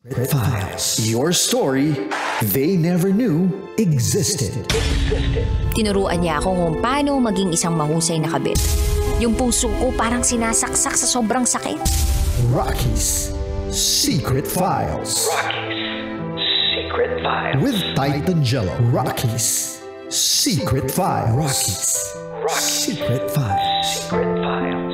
Files. Your story they never knew existed. Tinuruan niya ako kung paano maging isang mahusay na kabit. Yung puso ko parang sinasaksak sa sobrang sakit. Rocky's Secret Files. Secret Files. With Titan Jello. Rocky's Secret Files. Rocky's Secret Files. Secret Files.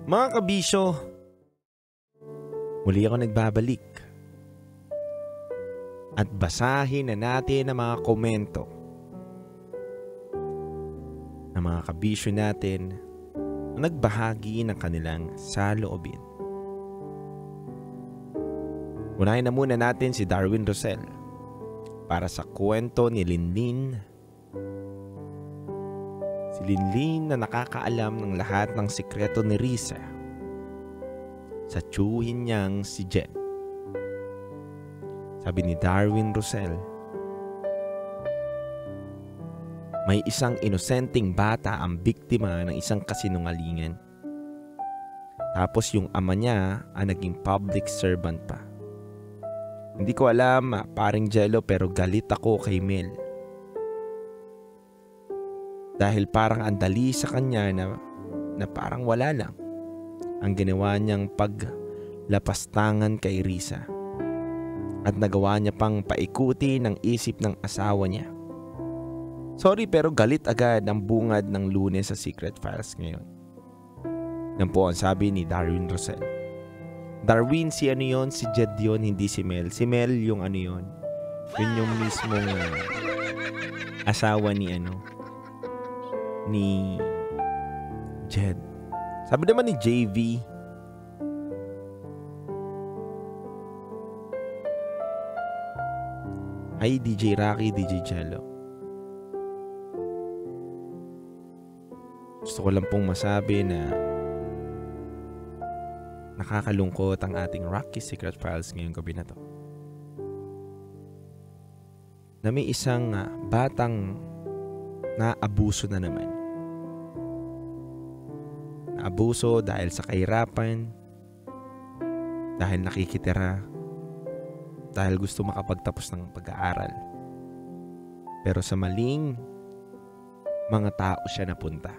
Mga kabisyo, muli ako nagbabalik at basahin na natin ang mga komento ng mga kabisyo natin na nagbahagi ng kanilang saloobin. Unahin na muna natin si Darwin Rosel para sa kwento ni Linlin. Si Linlin na nakakaalam ng lahat ng sikreto ni Risa sa tiyuhin niyang si Jed. Sabi ni Darwin Rosel, may isang inosenteng bata ang biktima ng isang kasinungalingan. Tapos yung ama niya ang naging public servant pa. Hindi ko alam, paring Jello, pero galit ako kay Mel. Dahil parang andali sa kanya na parang wala lang ang ginawa niyang paglapastangan kay Risa. At nagawa niya pang paikuti ng isip ng asawa niya. Sorry pero galit agad ang bungad ng Lunes sa Secret Files ngayon. Yan po ang sabi ni Darwin Rosel. Darwin, si ano yun? Si Jed yun, hindi si Mel. Si Mel yung ano yun. Yun yung mismong asawa ni ni Jed. Sabi naman ni JV, ay DJ Rocky, DJ Jello. Gusto ko lang pong masabi na nakakalungkot ang ating Rocky Secret Files ngayong gabi na to. Na may isang batang naabuso na naman. Naabuso dahil sa kahirapan, dahil nakikitira, dahil gusto makapagtapos ng pag-aaral. Pero sa maling mga tao siya napunta.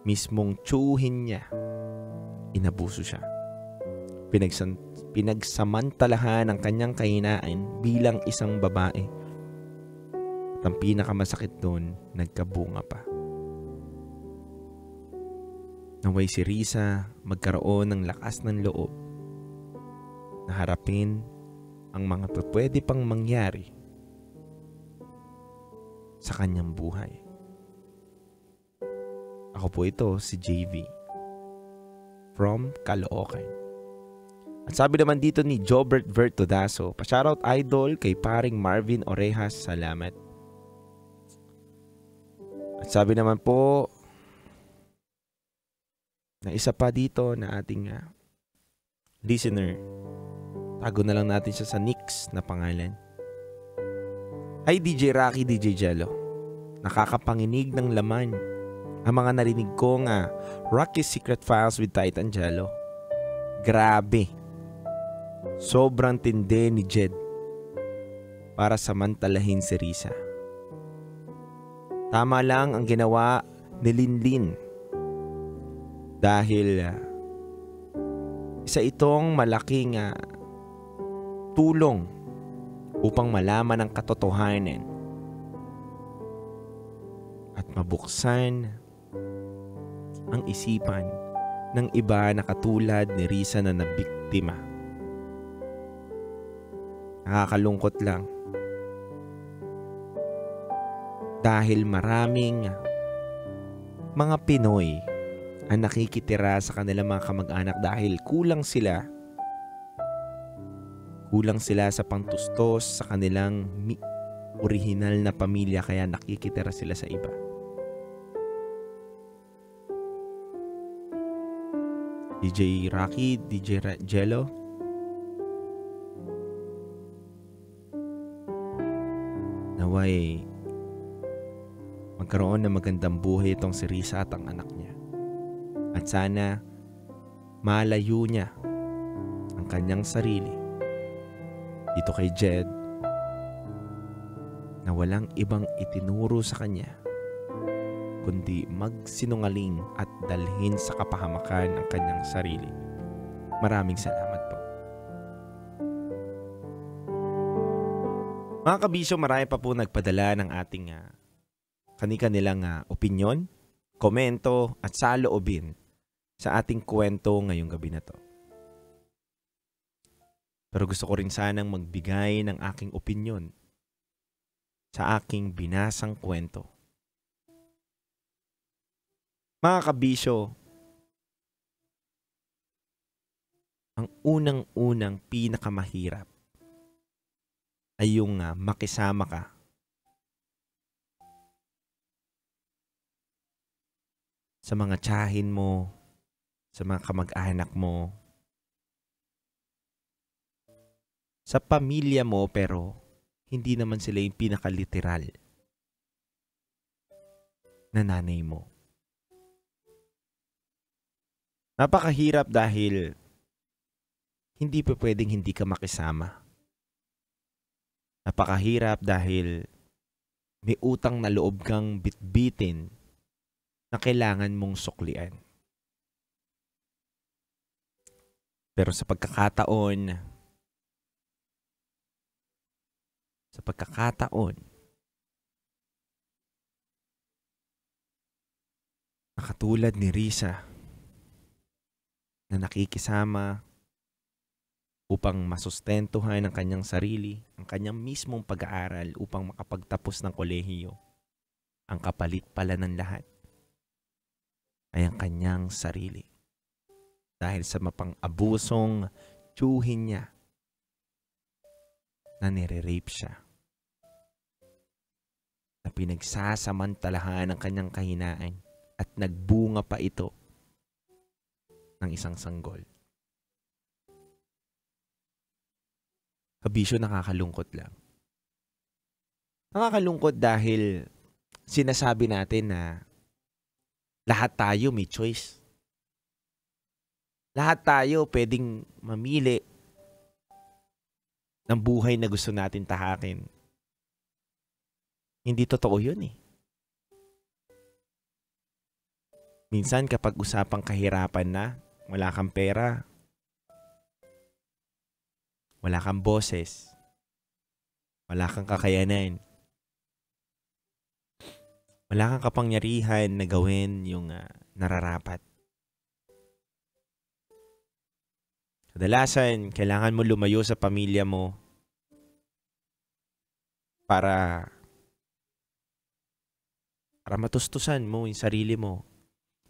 Mismong tiyuhin niya, inabuso siya. Pinagsamantalahan ang kanyang kahinaan bilang isang babae. At ang pinakamasakit doon, nagkabunga pa. Naway si Risa magkaroon ng lakas ng loob na harapin ang mga pwede pang mangyari sa kanyang buhay. Ako po ito, si JV from Caloocan. At sabi naman dito ni Jobert Vertodaso, pa-shoutout idol kay paring Marvin Orejas, salamat. At sabi naman po na isa pa dito na ating listener, tago na lang natin siya sa Nix na pangalan. Hi DJ Rocky, DJ Jello. Nakakapanginig ng laman ang mga narinig ko Rocky Secret Files with Titan Jello. Grabe. Sobrang tindi ni Jed para samantalahin si Risa. Tama lang ang ginawa ni Linlin dahil isa itong malaking tulong upang malaman ang katotohanan at mabuksan ang isipan ng iba na katulad ni Risa na nabiktima. Nakakalungkot lang dahil maraming mga Pinoy ang nakikitira sa kanilang mga kamag-anak dahil kulang sila sa pangtustos sa kanilang orihinal na pamilya, kaya nakikitira sila sa iba. DJ Rocky, Jello. Naway magkaroon ng magandang buhay itong si Risa at ang anak niya. At sana malayo niya ang kanyang sarili dito kay Jed na walang ibang itinuro sa kanya kundi magsinungaling at dalhin sa kapahamakan ang kanyang sarili. Maraming salamat po. Mga kabisyo, marami pa po nagpadala ng ating kanilang opinyon, komento at saloobin sa ating kwento ngayong gabi na to. Pero gusto ko rin sanang magbigay ng aking opinyon sa aking binasang kwento. Mga kabisyo, ang unang-unang pinakamahirap ay yung makisama ka sa mga tiyahin mo, sa mga kamag-anak mo, sa pamilya mo pero hindi naman sila yung pinakaliteral na nanay mo. Napakahirap dahil hindi pa pwedeng hindi ka makisama. Napakahirap dahil may utang na loob kang bitbitin na kailangan mong suklian. Pero sa pagkakataon na katulad ni Risa na nakikisama upang masustentuhan ang kanyang sarili, ang kanyang mismong pag-aaral upang makapagtapos ng kolehiyo. Ang kapalit pala ng lahat ay ang kanyang sarili. Dahil sa mapang-abusong tiyuhin niya na nire-rape siya. Na pinagsasamantalahan ang kanyang kahinaan at nagbunga pa ito ng isang sanggol. Kabisyo, nakakalungkot lang. Nakakalungkot dahil sinasabi natin na lahat tayo may choice. Lahat tayo pwedeng mamili ng buhay na gusto natin tahakin. Hindi totoo yun eh. Minsan kapag usapang kahirapan na, wala kang pera, wala kang boses, wala kang kakayanan, wala kang kapangyarihan na gawin yung nararapat. Kadalasan, kailangan mo lumayo sa pamilya mo para matustusan mo yung sarili mo.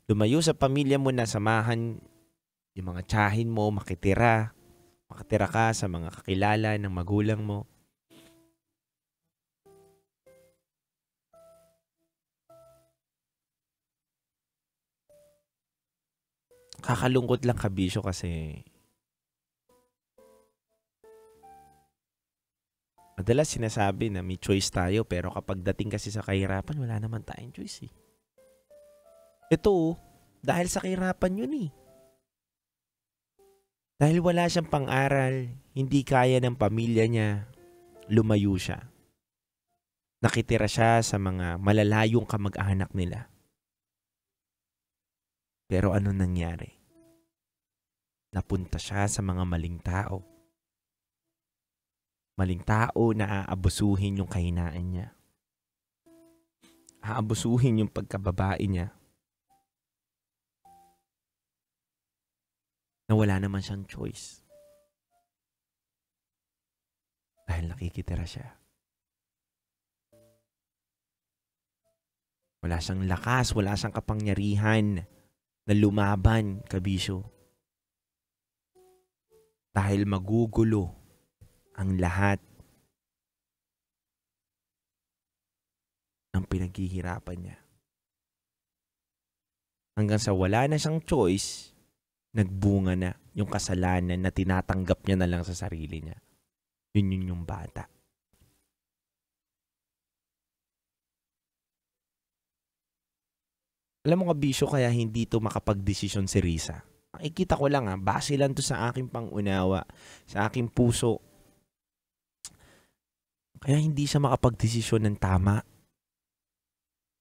Lumayo sa pamilya mo na samahan yung mga tiyahin mo, makitira ka sa mga kakilala ng magulang mo. Kakalungkot lang, kabisyo, kasi madalas sinasabi na may choice tayo, pero kapag dating kasi sa kahirapan, wala naman tayong choice eh. Ito, dahil sa kahirapan yun eh. Dahil wala siyang pang-aral, hindi kaya ng pamilya niya, lumayo siya. Nakitira siya sa mga malalayong kamag-anak nila. Pero ano nangyari? Napunta siya sa mga maling tao. Maling tao na aabusuhin yung kahinaan niya. Aabusuhin yung pagkababae niya. Na wala naman siyang choice. Dahil nakikitira siya. Wala siyang lakas, wala siyang kapangyarihan na lumaban, kabisyo. Dahil magugulo ang lahat ng pinaghihirapan niya. Hanggang sa wala na siyang choice, nagbunga na yung kasalanan na tinatanggap niya na lang sa sarili niya. Yun yung bata. Alam mo kabisyo, kaya hindi to makapag-desisyon si Risa. Nakikita ko lang base lang to sa aking pangunawa, sa aking puso. Kaya hindi siya makapag-desisyon ng tama.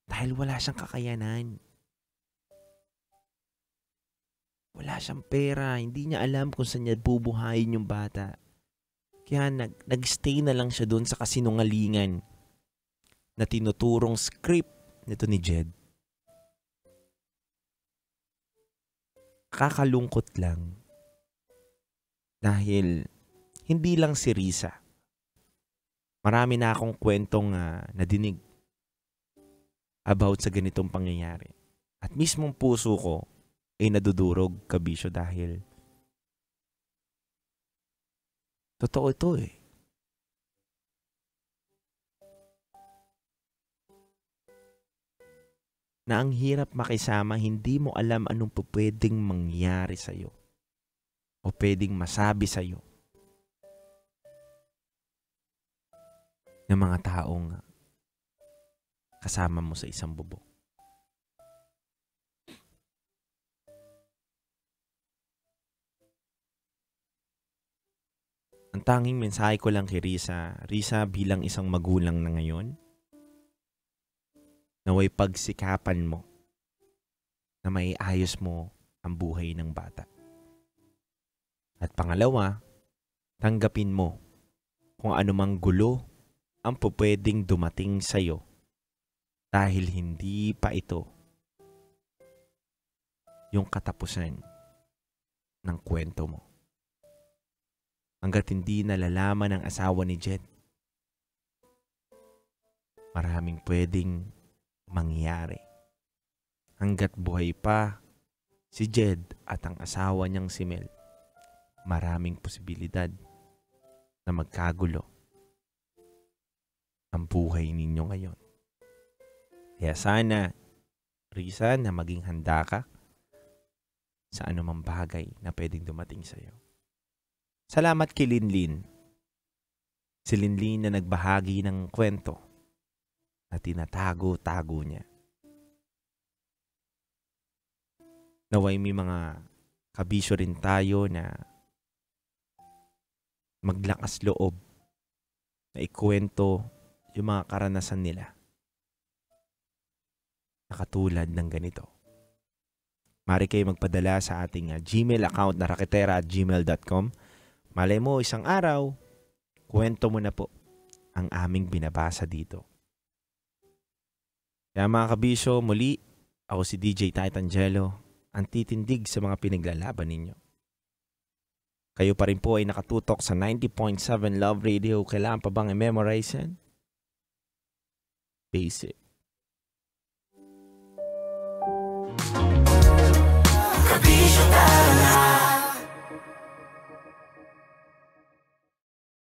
Dahil wala siyang kakayanan. Wala siyang pera. Hindi niya alam kung saan niya bubuhayin yung bata. Kaya nag-stay na lang siya doon sa kasinungalingan na tinuturong script nito ni Jed. Kakalungkot lang. Dahil hindi lang si Risa. Marami na akong kwentong nadinig about sa ganitong pangyayari. At mismong puso ko ay nadudurog, kabisyo, dahil totoo ito eh. Na ang hirap makisama, hindi mo alam anong pwedeng mangyari sa'yo o pwedeng masabi sa'yo ng mga taong kasama mo sa isang bubong. Ang tanging mensahe ko lang kay Risa bilang isang magulang na ngayon, naway pagsikapan mo na maiayos mo ang buhay ng bata. At pangalawa, tanggapin mo kung anumang gulo ang pwedeng dumating sa'yo dahil hindi pa ito yung katapusan ng kwento mo. Hanggat hindi nalalaman ng asawa ni Jed, maraming pwedeng mangyari. Hanggat buhay pa si Jed at ang asawa niyang si Mel, maraming posibilidad na magkagulo ang buhay ninyo ngayon. Kaya sana, Risa, na maging handa ka sa anumang bagay na pwedeng dumating sa iyo. Salamat kay Linlin. Si Linlin na nagbahagi ng kwento na tinatago-tago niya. Naway may mga kabisyo rin tayo na maglakas loob na ikwento yung mga karanasan nila na katulad ng ganito. Mari kayo magpadala sa ating Gmail account na raketera@gmail.com. Malay mo, isang araw, kwento mo na po ang aming binabasa dito. Kaya mga kabisyo, muli, ako si DJ Titangelo, ang titindig sa mga pinaglalaban ninyo. Kayo pa rin po ay nakatutok sa 90.7 Love Radio. Kailangan pa bang i-memorize yan? Basic.